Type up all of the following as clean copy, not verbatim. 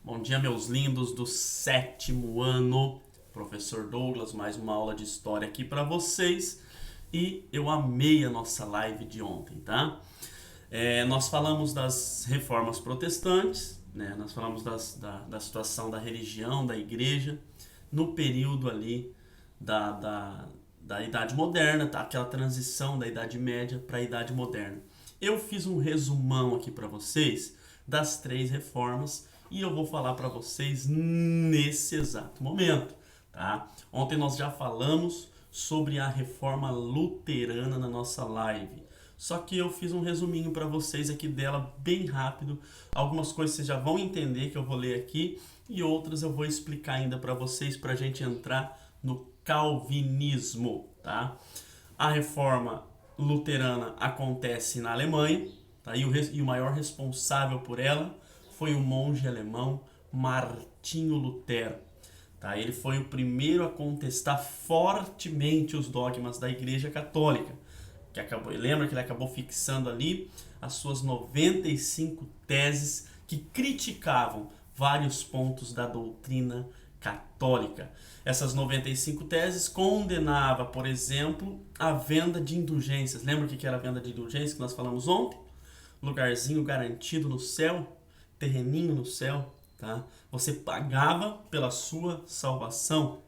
Bom dia, meus lindos do sétimo ano. Professor Douglas, mais uma aula de história aqui para vocês. E eu amei a nossa live de ontem, tá? Nós falamos das reformas protestantes, né? Nós falamos da situação da religião, da igreja, no período ali da Idade Moderna, tá? Aquela transição da Idade Média para a Idade Moderna. Eu fiz um resumão aqui para vocês das três reformas e eu vou falar para vocês nesse exato momento, tá? Ontem nós já falamos sobre a reforma luterana na nossa live. Só que eu fiz um resuminho para vocês aqui dela bem rápido. Algumas coisas vocês já vão entender que eu vou ler aqui e outras eu vou explicar ainda para vocês para a gente entrar no calvinismo, tá? A reforma luterana acontece na Alemanha, tá? E o maior responsável por ela foi o monge alemão Martinho Lutero. Tá? Ele foi o primeiro a contestar fortemente os dogmas da Igreja Católica. Lembra que ele acabou fixando ali as suas 95 teses que criticavam vários pontos da doutrina católica. Essas 95 teses condenavam, por exemplo, a venda de indulgências. Lembra o que era a venda de indulgências que nós falamos ontem? Lugarzinho garantido no céu, terreninho no céu, tá? Você pagava pela sua salvação.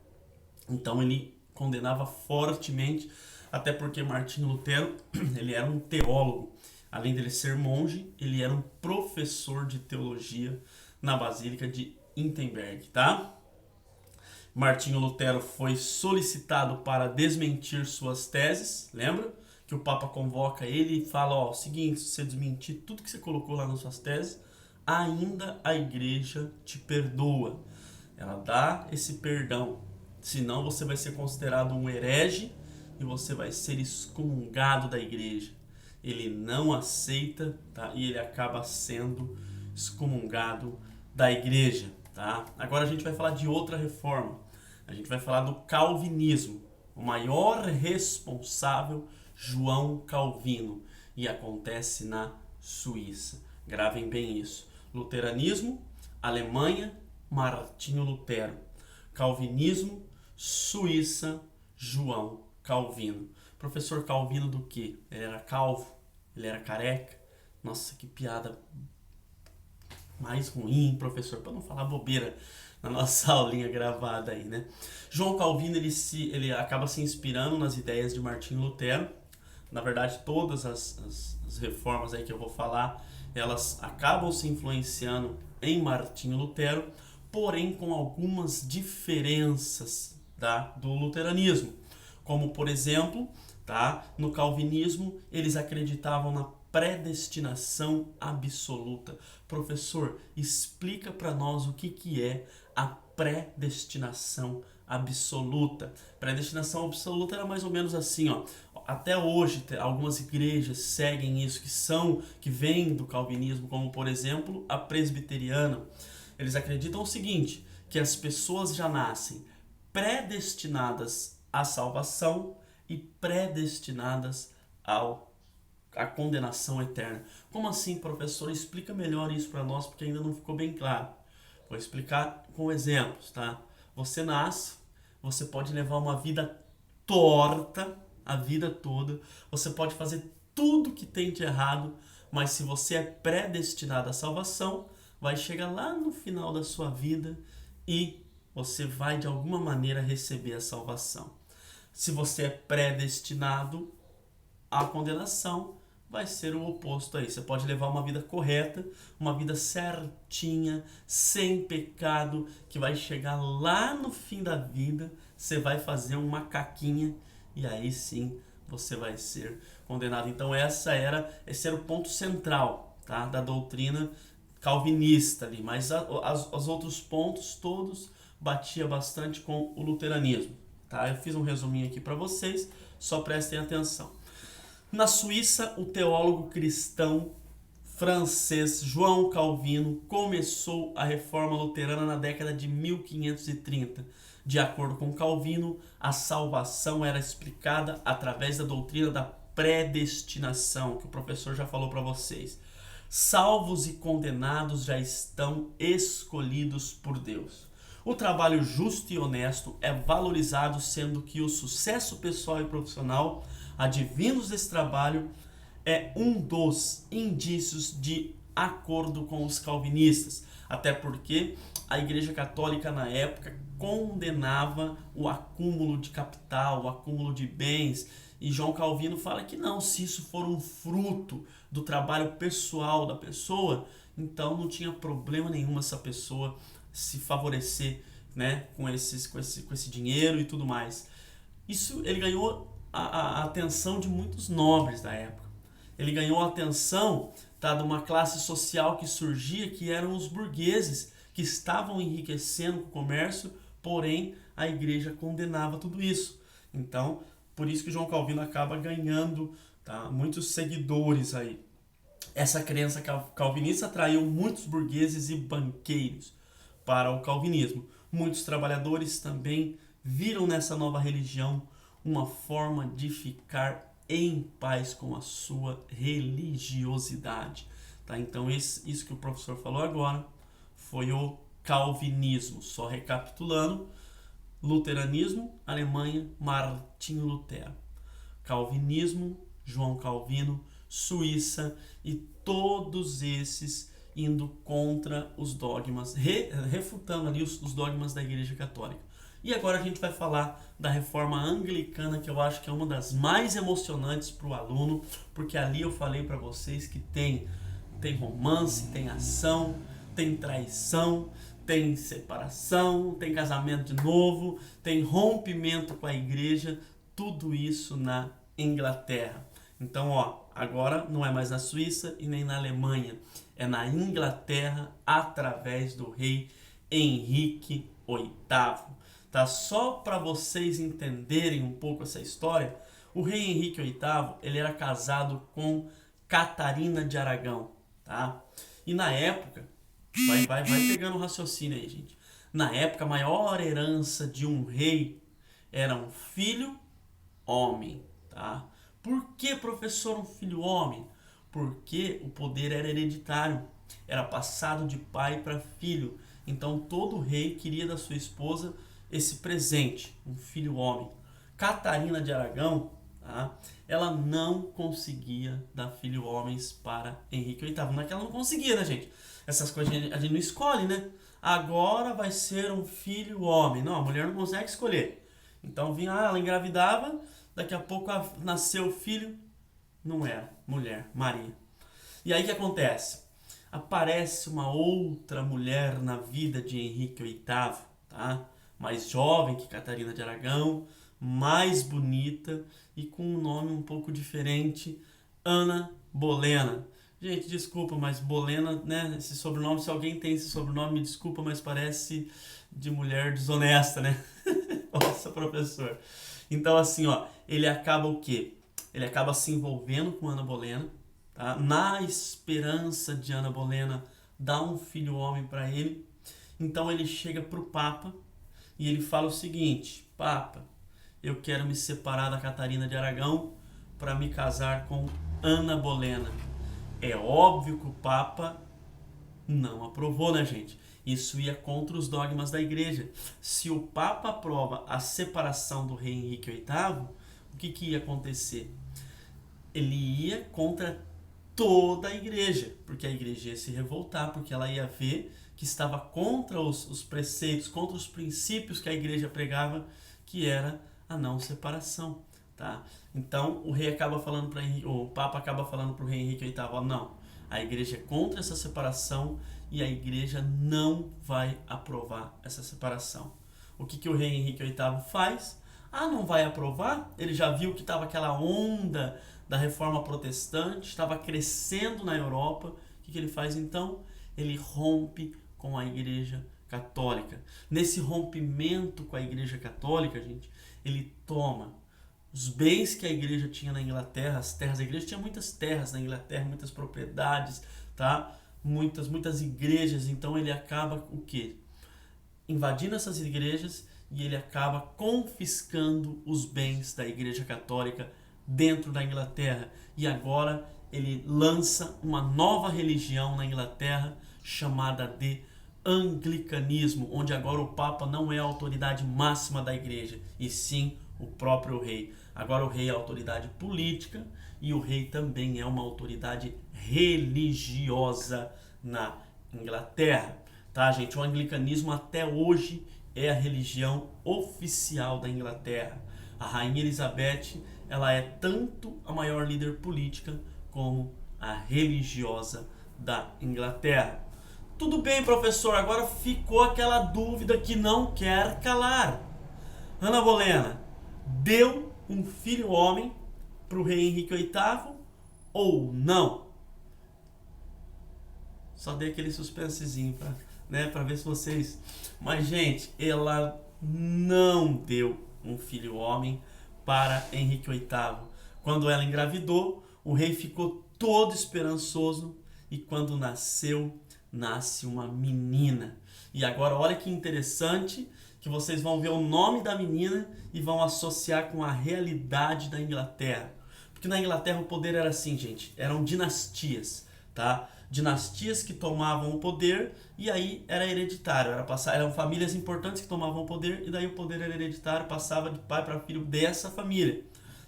Então ele condenava fortemente, até porque Martinho Lutero, ele era um teólogo. Além dele ser monge, ele era um professor de teologia na Basílica de Wittenberg, tá? Martinho Lutero foi solicitado para desmentir suas teses, lembra? Que o Papa convoca ele e fala, ó, seguinte, se você desmentir tudo que você colocou lá nas suas teses, ainda a igreja te perdoa. Ela dá esse perdão. Senão você vai ser considerado um herege e você vai ser excomungado da igreja. Ele não aceita, tá? E ele acaba sendo excomungado da igreja, tá? Agora a gente vai falar de outra reforma. A gente vai falar do calvinismo. O maior responsável, João Calvino. E acontece na Suíça. Gravem bem isso. Luteranismo, Alemanha, Martinho Lutero. Calvinismo, Suíça, João Calvino. Professor Calvino do quê? Ele era calvo? Ele era careca? Nossa, que piada mais ruim, professor, para não falar bobeira na nossa aulinha gravada aí, né? João Calvino, ele acaba se inspirando nas ideias de Martinho Lutero. Na verdade, todas as reformas aí que eu vou falar, elas acabam se influenciando em Martinho Lutero, porém com algumas diferenças, tá, do luteranismo. Como, por exemplo, tá, no calvinismo, eles acreditavam na predestinação absoluta. Professor, explica para nós o que é a predestinação absoluta. Predestinação absoluta era mais ou menos assim, ó. Até hoje, algumas igrejas seguem isso, que vêm do calvinismo, como por exemplo a presbiteriana. Eles acreditam o seguinte, que as pessoas já nascem predestinadas à salvação e predestinadas à condenação eterna. Como assim, professor? Explica melhor isso para nós, porque ainda não ficou bem claro. Vou explicar com exemplos, tá? Você nasce, você pode levar uma vida torta a vida toda, você pode fazer tudo que tem de errado, mas se você é predestinado à salvação, vai chegar lá no final da sua vida e você vai de alguma maneira receber a salvação. Se você é predestinado à condenação, vai ser o oposto aí. Você pode levar uma vida correta, uma vida certinha, sem pecado, que vai chegar lá no fim da vida, você vai fazer uma caquinha e aí sim você vai ser condenado. Então esse era o ponto central, tá, da doutrina calvinista ali, mas os outros pontos todos batia bastante com o luteranismo, tá? Eu fiz um resuminho aqui para vocês, só prestem atenção. Na Suíça, o teólogo cristão francês João Calvino começou a reforma luterana na década de 1530. De acordo com Calvino, a salvação era explicada através da doutrina da predestinação, que o professor já falou para vocês. Salvos e condenados já estão escolhidos por Deus. O trabalho justo e honesto é valorizado, sendo que o sucesso pessoal e profissional advindos desse trabalho é um dos indícios de acordo com os calvinistas. Até porque a Igreja Católica na época condenava o acúmulo de capital, o acúmulo de bens. E João Calvino fala que não, se isso for um fruto do trabalho pessoal da pessoa, então não tinha problema nenhum essa pessoa se favorecer, né, com esse dinheiro e tudo mais. Isso ele ganhou a atenção de muitos nobres da época. Ele ganhou a atenção, tá, de uma classe social que surgia, que eram os burgueses, que estavam enriquecendo com o comércio, porém a igreja condenava tudo isso. Então, por isso que João Calvino acaba ganhando, tá, muitos seguidores aí. Essa crença calvinista atraiu muitos burgueses e banqueiros para o calvinismo. Muitos trabalhadores também viram nessa nova religião uma forma de ficar em paz com a sua religiosidade. Tá? Então isso que o professor falou agora foi o calvinismo. Só recapitulando: luteranismo, Alemanha, Martinho Lutero. Calvinismo, João Calvino, Suíça, e todos esses indo contra os dogmas, refutando ali os dogmas da Igreja Católica. E agora a gente vai falar da reforma anglicana, que eu acho que é uma das mais emocionantes para o aluno, porque ali eu falei para vocês que tem romance, tem ação, tem traição, tem separação, tem casamento de novo, tem rompimento com a igreja, tudo isso na Inglaterra. Então, agora não é mais na Suíça e nem na Alemanha, é na Inglaterra através do rei Henrique VIII. Tá? Só para vocês entenderem um pouco essa história, o rei Henrique VIII, ele era casado com Catarina de Aragão, tá? E na época, vai pegando o raciocínio aí, gente. Na época, a maior herança de um rei era um filho homem, tá? Por que, professor, um filho homem? Porque o poder era hereditário, era passado de pai para filho. Então todo rei queria da sua esposa esse presente, um filho homem. Catarina de Aragão, tá? Ela não conseguia dar filho homens para Henrique VIII. Não é que ela não conseguia, né, gente? Essas coisas a gente não escolhe, né? Agora vai ser um filho homem. Não, a mulher não consegue escolher. Então vinha, ela engravidava, daqui a pouco nasceu o filho, não era mulher, Maria. E aí o que acontece? Aparece uma outra mulher na vida de Henrique VIII, tá? Mais jovem que Catarina de Aragão, mais bonita e com um nome um pouco diferente, Ana Bolena. Gente, desculpa, mas Bolena, né, esse sobrenome, se alguém tem esse sobrenome, me desculpa, mas parece de mulher desonesta, né? Nossa, professor. Então, assim, ele acaba o quê? Ele acaba se envolvendo com Ana Bolena, tá? Na esperança de Ana Bolena dar um filho homem para ele. Então ele chega pro Papa e ele fala o seguinte: Papa, eu quero me separar da Catarina de Aragão para me casar com Ana Bolena. É óbvio que o Papa não aprovou, né, gente? Isso ia contra os dogmas da igreja. Se o Papa aprova a separação do rei Henrique VIII, o que ia acontecer? Ele ia contra toda a igreja, porque a igreja ia se revoltar, porque ela ia ver que estava contra os preceitos, contra os princípios que a igreja pregava, que era a não separação, tá? Então o Papa acaba falando para o rei Henrique VIII, não, a igreja é contra essa separação e a igreja não vai aprovar essa separação. O que o rei Henrique VIII faz? Não vai aprovar? Ele já viu que estava aquela onda da reforma protestante, estava crescendo na Europa. O que ele faz então? Ele rompe com a igreja católica. Nesse rompimento com a igreja católica, gente, ele toma os bens que a igreja tinha na Inglaterra, as terras da igreja, tinha muitas terras na Inglaterra, muitas propriedades, tá? Muitas igrejas. Então ele acaba o quê? Invadindo essas igrejas e ele acaba confiscando os bens da igreja católica dentro da Inglaterra. E agora ele lança uma nova religião na Inglaterra chamada de anglicanismo, onde agora o Papa não é a autoridade máxima da igreja, e sim o próprio rei. Agora o rei é a autoridade política e o rei também é uma autoridade religiosa na Inglaterra. Tá, gente? O anglicanismo até hoje é a religião oficial da Inglaterra. A Rainha Elizabeth, ela é tanto a maior líder política como a religiosa da Inglaterra. Tudo bem, professor, agora ficou aquela dúvida que não quer calar. Ana Bolena deu um filho homem para o rei Henrique VIII ou não? Só dei aquele suspensezinho para ver se vocês... Mas, gente, ela não deu um filho homem para Henrique VIII. Quando ela engravidou, o rei ficou todo esperançoso e quando nasce uma menina. E agora olha que interessante que vocês vão ver o nome da menina e vão associar com a realidade da Inglaterra. Porque na Inglaterra o poder era assim, gente, eram dinastias, tá? Dinastias que tomavam o poder e aí era hereditário, eram famílias importantes que tomavam o poder e daí o poder era hereditário, passava de pai para filho dessa família,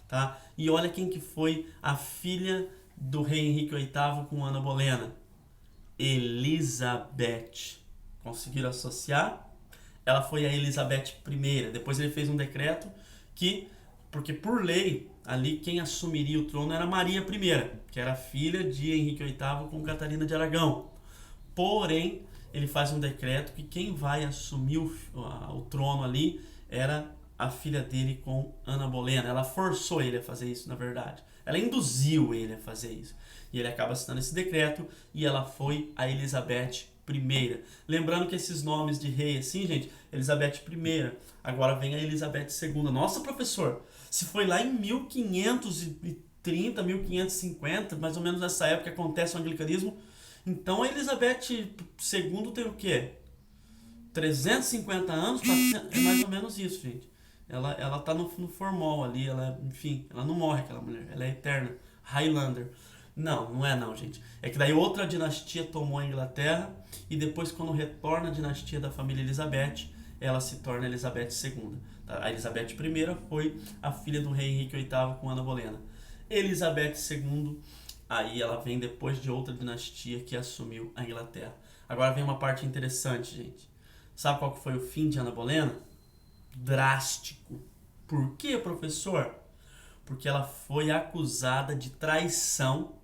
tá? E olha quem que foi a filha do rei Henrique VIII com Ana Bolena. Elizabeth. Conseguiram associar? Ela foi a Elizabeth I. Depois ele fez um decreto que, porque por lei, ali quem assumiria o trono era Maria I, que era filha de Henrique VIII com Catarina de Aragão. Porém, ele faz um decreto que quem vai assumir o trono ali era a filha dele com Ana Bolena. Ela forçou ele a fazer isso, na verdade. Ela induziu ele a fazer isso. E ele acaba assinando esse decreto e ela foi a Elizabeth I. Lembrando que esses nomes de rei assim, gente, Elizabeth I, agora vem a Elizabeth II. Nossa, professor, se foi lá em 1530, 1550, mais ou menos nessa época que acontece o anglicanismo, então a Elizabeth II tem o quê? 350 anos? É mais ou menos isso, gente. Ela tá no formol ali, enfim, ela não morre aquela mulher, ela é eterna. Highlander. Não é não, gente. É que daí outra dinastia tomou a Inglaterra e depois quando retorna a dinastia da família Elizabeth, ela se torna Elizabeth II. A Elizabeth I foi a filha do rei Henrique VIII com Ana Bolena. Elizabeth II, aí ela vem depois de outra dinastia que assumiu a Inglaterra. Agora vem uma parte interessante, gente. Sabe qual que foi o fim de Ana Bolena? Drástico. Por quê, professor? Porque ela foi acusada de traição,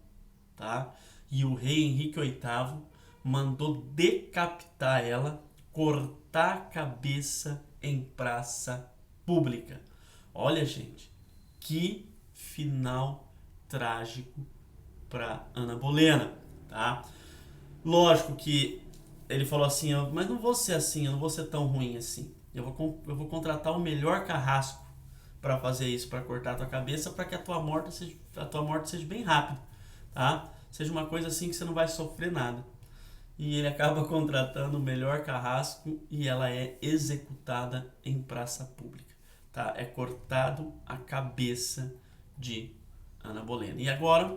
tá? E o rei Henrique VIII mandou decapitar ela, cortar a cabeça em praça pública. Olha, gente, que final trágico para Ana Bolena, tá? Lógico que ele falou assim, mas não vou ser assim, eu não vou ser tão ruim assim. Eu vou contratar o melhor carrasco para fazer isso, para cortar a tua cabeça, para que a tua morte seja bem rápida, tá? Seja uma coisa assim que você não vai sofrer nada. E ele acaba contratando o melhor carrasco e ela é executada em praça pública, tá? É cortado a cabeça de Ana Bolena. E agora,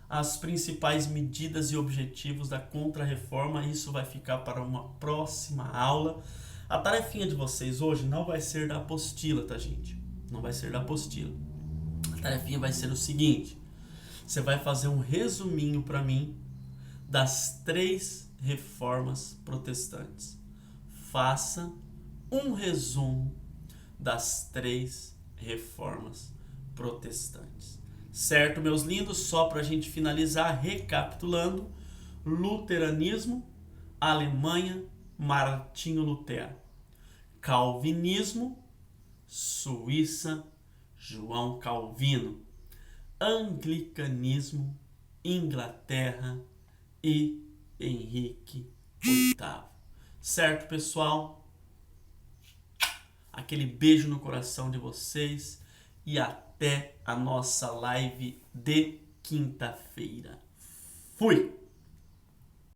as principais medidas e objetivos da Contra-Reforma, isso vai ficar para uma próxima aula. A tarefinha de vocês hoje não vai ser da apostila, tá, gente? Não vai ser da apostila. A tarefinha vai ser o seguinte: você vai fazer um resuminho para mim das 3 reformas protestantes. Faça um resumo das 3 reformas protestantes. Certo, meus lindos? Só para a gente finalizar, recapitulando: luteranismo, Alemanha, Martinho Lutero. Calvinismo, Suíça, João Calvino. Anglicanismo, Inglaterra e Henrique VIII. Certo, pessoal? Aquele beijo no coração de vocês e até a nossa live de quinta-feira. Fui!